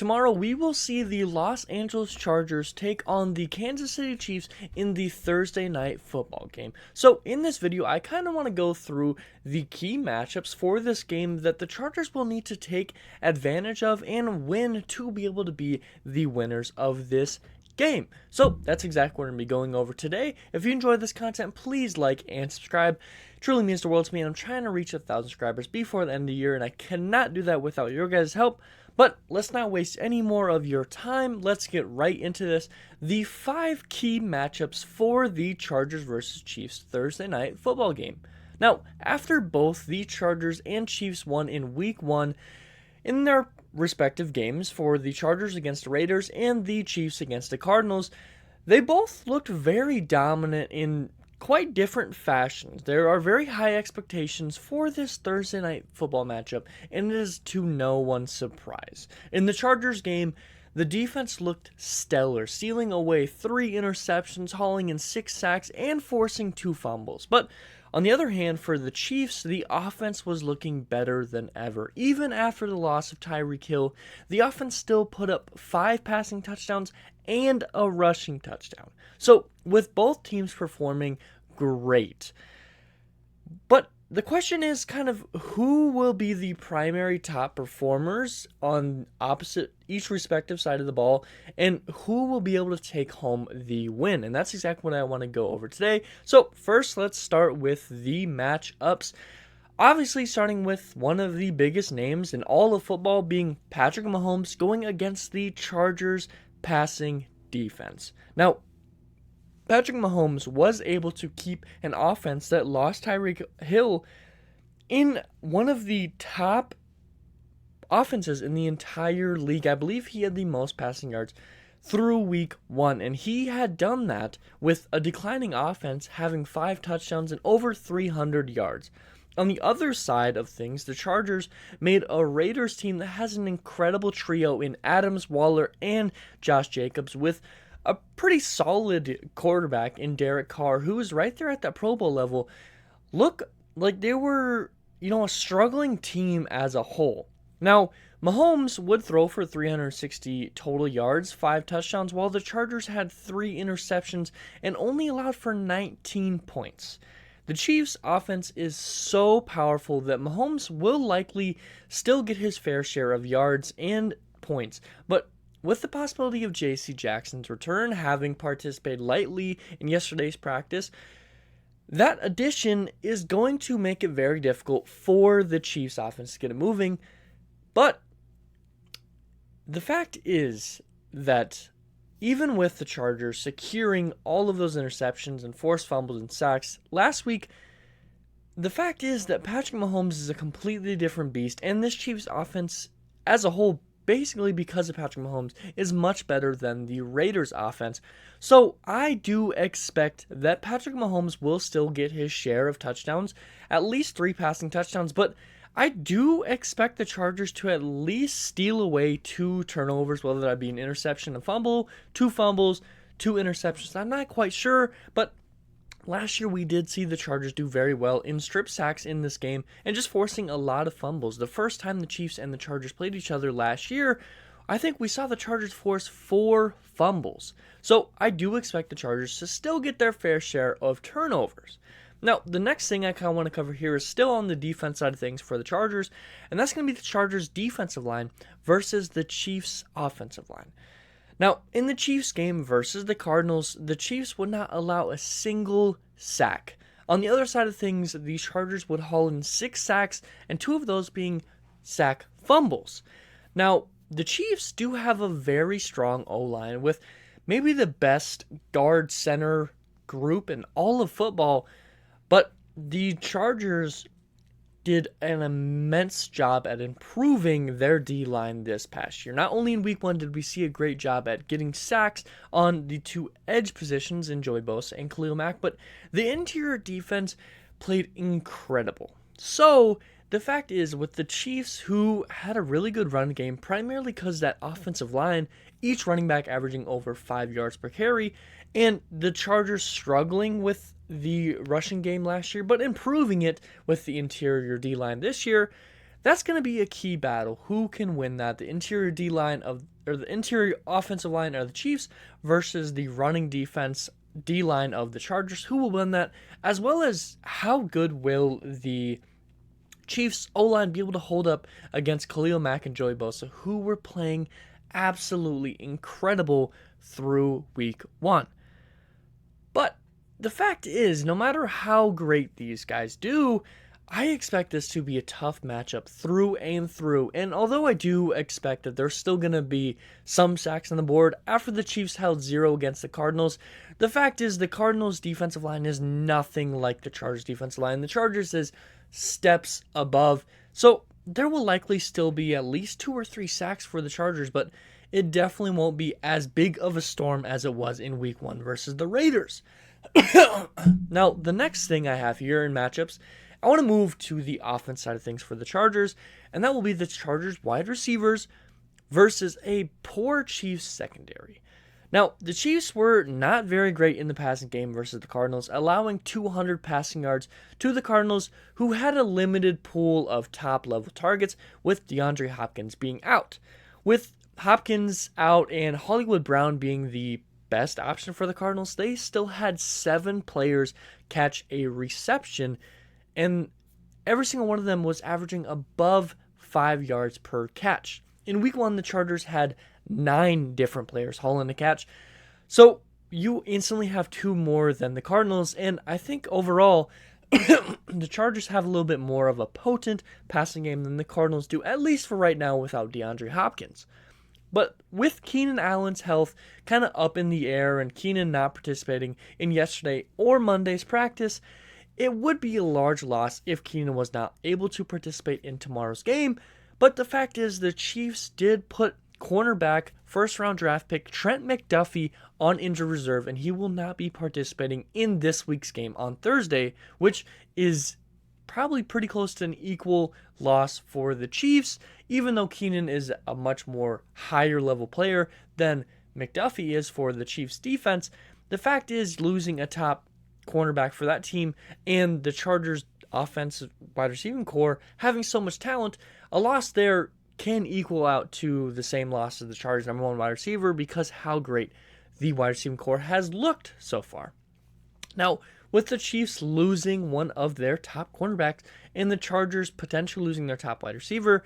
tomorrow we will see the Los Angeles Chargers take on the Kansas City Chiefs in the Thursday night football game. So in this video, I kind of want to go through the key matchups for this game that the Chargers will need to take advantage of and win to be able to be the winners of this game. So that's exactly what we're going to be going over today. If you enjoyed this content, please like and subscribe. It truly means the world to me, and I'm trying to reach 1,000 subscribers before the end of the year, and I cannot do that without your guys' help. But let's not waste any more of your time. Let's get right into this. The 5 key matchups for the Chargers versus Chiefs Thursday night football game. Now, after both the Chargers and Chiefs won in Week 1 in their respective games for the Chargers against the Raiders and the Chiefs against the Cardinals, they both looked very dominant in quite different fashions. There are very high expectations for this Thursday night football matchup, and it is to no one's surprise. In the Chargers game, the defense looked stellar, sealing away 3 interceptions, hauling in 6 sacks, and forcing 2 fumbles. But on the other hand, for the Chiefs, the offense was looking better than ever. Even after the loss of Tyreek Hill, the offense still put up 5 passing touchdowns and a rushing touchdown. So, with both teams performing great. But the question is kind of who will be the primary top performers on opposite each respective side of the ball, and who will be able to take home the win. And that's exactly what I want to go over today. So first, let's start with the matchups. Obviously, starting with one of the biggest names in all of football being Patrick Mahomes going against the Chargers passing defense. Now, Patrick Mahomes was able to keep an offense that lost Tyreek Hill in one of the top offenses in the entire league. I believe he had the most passing yards through Week 1, and he had done that with a declining offense having 5 touchdowns and over 300 yards. On the other side of things, the Chargers made a Raiders team that has an incredible trio in Adams, Waller, and Josh Jacobs with a pretty solid quarterback in Derek Carr, who is right there at that Pro Bowl level. Look like they were, a struggling team as a whole. Now, Mahomes would throw for 360 total yards, 5 touchdowns, while the Chargers had 3 interceptions and only allowed for 19 points. The Chiefs' offense is so powerful that Mahomes will likely still get his fair share of yards and points, but with the possibility of J.C. Jackson's return, having participated lightly in yesterday's practice, that addition is going to make it very difficult for the Chiefs' offense to get it moving. But the fact is that even with the Chargers securing all of those interceptions and forced fumbles and sacks last week, the fact is that Patrick Mahomes is a completely different beast, and this Chiefs offense as a whole, basically because of Patrick Mahomes, is much better than the Raiders offense. So I do expect that Patrick Mahomes will still get his share of touchdowns, at least 3 passing touchdowns, but I do expect the Chargers to at least steal away 2 turnovers, whether that be an interception, a fumble, 2 fumbles, 2 interceptions. I'm not quite sure, but last year we did see the Chargers do very well in strip sacks in this game and just forcing a lot of fumbles. The first time the Chiefs and the Chargers played each other last year, I think we saw the Chargers force 4 fumbles. So I do expect the Chargers to still get their fair share of turnovers. Now, the next thing I kind of want to cover here is still on the defense side of things for the Chargers, and that's going to be the Chargers' defensive line versus the Chiefs' offensive line. Now, in the Chiefs game versus the Cardinals, the Chiefs would not allow a single sack. On the other side of things, the Chargers would haul in 6 sacks, and 2 of those being sack fumbles. Now, the Chiefs do have a very strong O-line with maybe the best guard center group in all of football, but the Chargers did an immense job at improving their D-line this past year. Not only in Week 1 did we see a great job at getting sacks on the 2 edge positions in Joey Bosa and Khalil Mack, but the interior defense played incredible. So the fact is, with the Chiefs, who had a really good run game, primarily because that offensive line, each running back averaging over 5 yards per carry, and the Chargers struggling with the rushing game last year, but improving it with the interior D-line this year, that's going to be a key battle. Who can win that? The interior D line or the interior offensive line of the Chiefs versus the running defense D line of the Chargers. Who will win that? As well as how good will the Chiefs O-line be able to hold up against Khalil Mack and Joey Bosa, who were playing absolutely incredible through week 1. But the fact is, no matter how great these guys do, I expect this to be a tough matchup through and through. And although I do expect that there's still going to be some sacks on the board after the Chiefs held 0 against the Cardinals, the fact is the Cardinals' defensive line is nothing like the Chargers' defensive line. The Chargers is steps above. So there will likely still be at least 2 or 3 sacks for the Chargers, but it definitely won't be as big of a storm as it was in week 1 versus the Raiders. Now, the next thing I have here in matchups, I want to move to the offense side of things for the Chargers, and that will be the Chargers wide receivers versus a poor Chiefs secondary. Now, the Chiefs were not very great in the passing game versus the Cardinals, allowing 200 passing yards to the Cardinals, who had a limited pool of top-level targets, with DeAndre Hopkins being out. With Hopkins out and Hollywood Brown being the best option for the Cardinals, they still had 7 players catch a reception, and every single one of them was averaging above 5 yards per catch. In week 1, the Chargers had 9 different players hauling a catch, so you instantly have 2 more than the Cardinals, and I think overall the Chargers have a little bit more of a potent passing game than the Cardinals do, at least for right now without DeAndre Hopkins. But with Keenan Allen's health kind of up in the air and Keenan not participating in yesterday or Monday's practice, it would be a large loss if Keenan was not able to participate in tomorrow's game. But the fact is, the Chiefs did put cornerback, first-round draft pick Trent McDuffie on injured reserve, and he will not be participating in this week's game on Thursday, which is probably pretty close to an equal loss for the Chiefs, even though Keenan is a much more higher-level player than McDuffie is for the Chiefs' defense. The fact is, losing a top cornerback for that team and the Chargers' offensive wide receiving core having so much talent, a loss there can equal out to the same loss as the Chargers' number 1 wide receiver because how great the wide receiving core has looked so far. Now, with the Chiefs losing one of their top cornerbacks and the Chargers potentially losing their top wide receiver,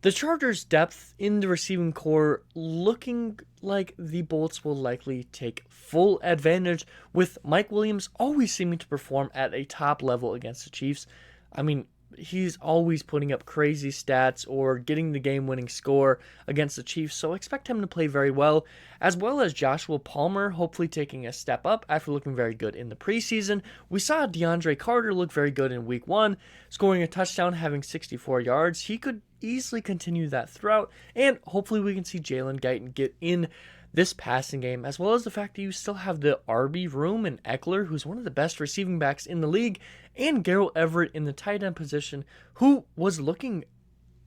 the Chargers' depth in the receiving core looking like the Bolts will likely take full advantage, with Mike Williams always seeming to perform at a top level against the Chiefs. I mean, he's always putting up crazy stats or getting the game-winning score against the Chiefs, so expect him to play very well, as well as Joshua Palmer hopefully taking a step up after looking very good in the preseason. We saw DeAndre Carter look very good in week 1, scoring a touchdown, having 64 yards. He could easily continue that throughout, and hopefully we can see Jalen Guyton get in this passing game, as well as the fact that you still have the RB room and Eckler, who's one of the best receiving backs in the league, and Gerald Everett in the tight end position, who was looking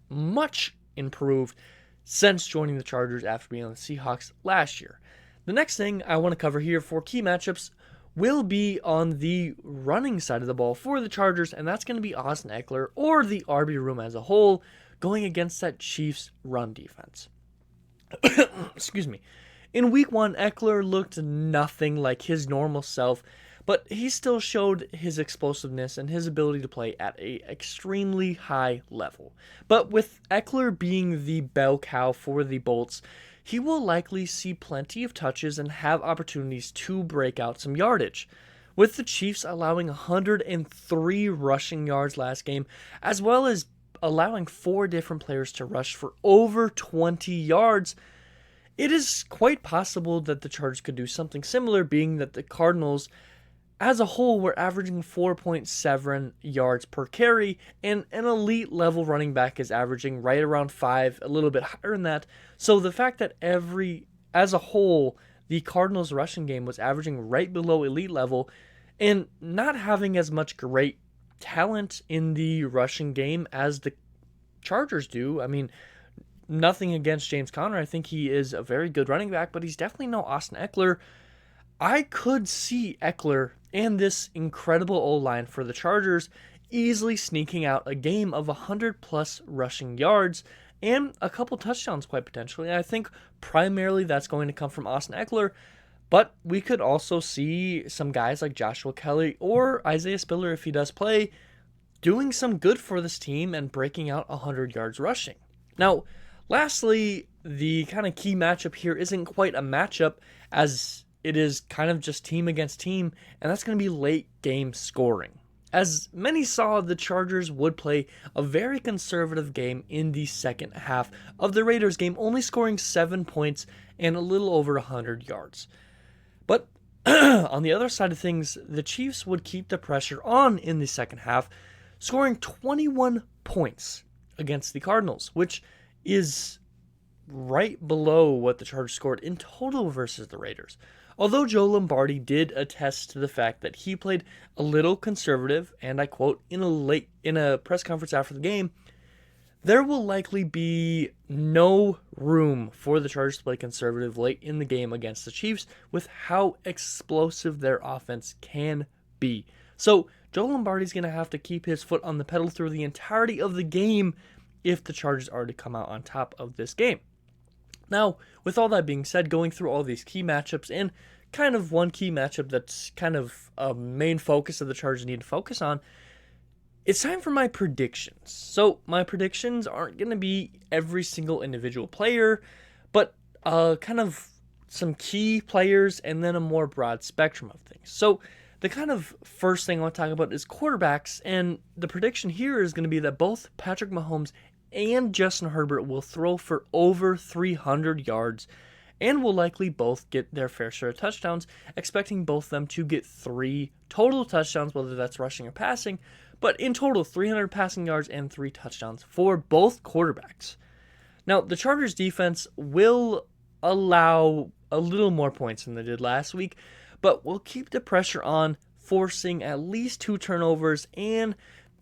much improved since joining the Chargers after being on the Seahawks last year. The next thing I want to cover here for key matchups will be on the running side of the ball for the Chargers, and that's going to be Austin Eckler or the RB room as a whole going against that Chiefs run defense. Excuse me. In week 1, Eckler looked nothing like his normal self, but he still showed his explosiveness and his ability to play at an extremely high level. But with Eckler being the bell cow for the Bolts, he will likely see plenty of touches and have opportunities to break out some yardage. With the Chiefs allowing 103 rushing yards last game, as well as allowing 4 different players to rush for over 20 yards, it is quite possible that the Chargers could do something similar, being that the Cardinals as a whole were averaging 4.7 yards per carry, and an elite level running back is averaging right around 5, a little bit higher than that. So the fact that as a whole, the Cardinals rushing game was averaging right below elite level and not having as much great talent in the rushing game as the Chargers do. I mean, nothing against James Conner. I think he is a very good running back, but he's definitely no Austin Eckler. I could see Eckler and this incredible O-line for the Chargers easily sneaking out a game of 100 plus rushing yards and a couple touchdowns quite potentially. I think primarily that's going to come from Austin Eckler, but we could also see some guys like Joshua Kelly or Isaiah Spiller, if he does play, doing some good for this team and breaking out 100 yards rushing. Now, lastly, the kind of key matchup here isn't quite a matchup, as it is kind of just team against team, and that's going to be late game scoring. As many saw, the Chargers would play a very conservative game in the second half of the Raiders game, only scoring 7 points and a little over 100 yards. But on the other side of things, the Chiefs would keep the pressure on in the second half, scoring 21 points against the Cardinals, which is right below what the Chargers scored in total versus the Raiders. Although Joe Lombardi did attest to the fact that he played a little conservative, and I quote, in a press conference after the game, there will likely be no room for the Chargers to play conservative late in the game against the Chiefs with how explosive their offense can be. So Joe Lombardi's going to have to keep his foot on the pedal through the entirety of the game if the Chargers are to come out on top of this game. Now, with all that being said, going through all these key matchups and kind of one key matchup that's kind of a main focus of the Chargers need to focus on, it's time for my predictions. So my predictions aren't going to be every single individual player, but kind of some key players and then a more broad spectrum of things. So the kind of first thing I want to talk about is quarterbacks, and the prediction here is going to be that both Patrick Mahomes and Justin Herbert will throw for over 300 yards and will likely both get their fair share of touchdowns, expecting both of them to get 3 total touchdowns, whether that's rushing or passing, but in total 300 passing yards and 3 touchdowns for both quarterbacks. Now, the Chargers defense will allow a little more points than they did last week, but will keep the pressure on, forcing at least 2 turnovers and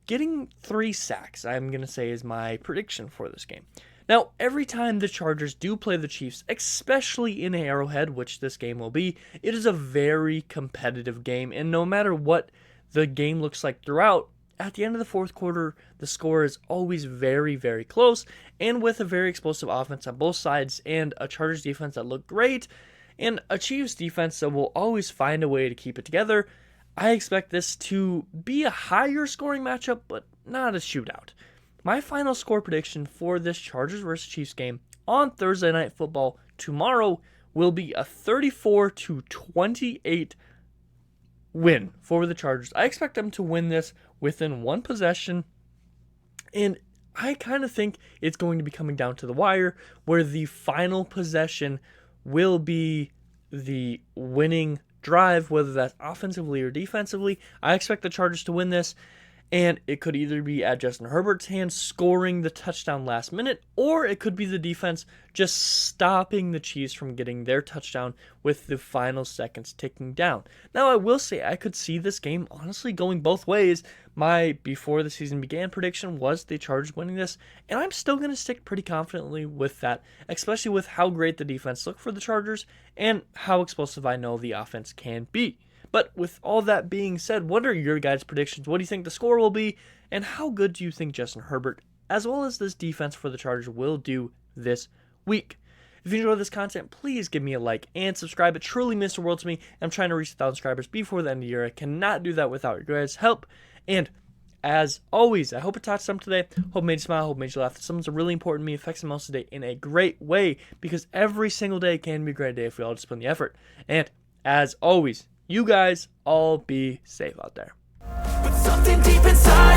getting 3 sacks, I'm going to say, is my prediction for this game. Now, every time the Chargers do play the Chiefs, especially in Arrowhead, which this game will be, it is a very competitive game, and no matter what the game looks like throughout, at the end of the fourth quarter, the score is always very, very close, and with a very explosive offense on both sides, and a Chargers defense that looked great, and a Chiefs defense that will always find a way to keep it together, I expect this to be a higher scoring matchup, but not a shootout. My final score prediction for this Chargers vs. Chiefs game on Thursday Night Football tomorrow will be a 34-28 win for the Chargers. I expect them to win this within 1 possession, and I kind of think it's going to be coming down to the wire, where the final possession will be the winning drive, whether that's offensively or defensively. I expect the Chargers to win this, and it could either be at Justin Herbert's hands scoring the touchdown last minute, or it could be the defense just stopping the Chiefs from getting their touchdown with the final seconds ticking down. Now, I will say I could see this game honestly going both ways. My before the season began prediction was the Chargers winning this, and I'm still going to stick pretty confidently with that, especially with how great the defense looked for the Chargers and how explosive I know the offense can be. But with all that being said, what are your guys' predictions? What do you think the score will be? And how good do you think Justin Herbert, as well as this defense for the Chargers, will do this week? If you enjoyed this content, please give me a like and subscribe. It truly means the world to me. I'm trying to reach 1,000 subscribers before the end of the year. I cannot do that without your guys' help. And as always, I hope it taught some today. Hope it made you smile. Hope it made you laugh. Someone's really important to me. Affects them most today in a great way, because every single day can be a great day if we all just put in the effort. And as always, you guys all be safe out there. But something deep inside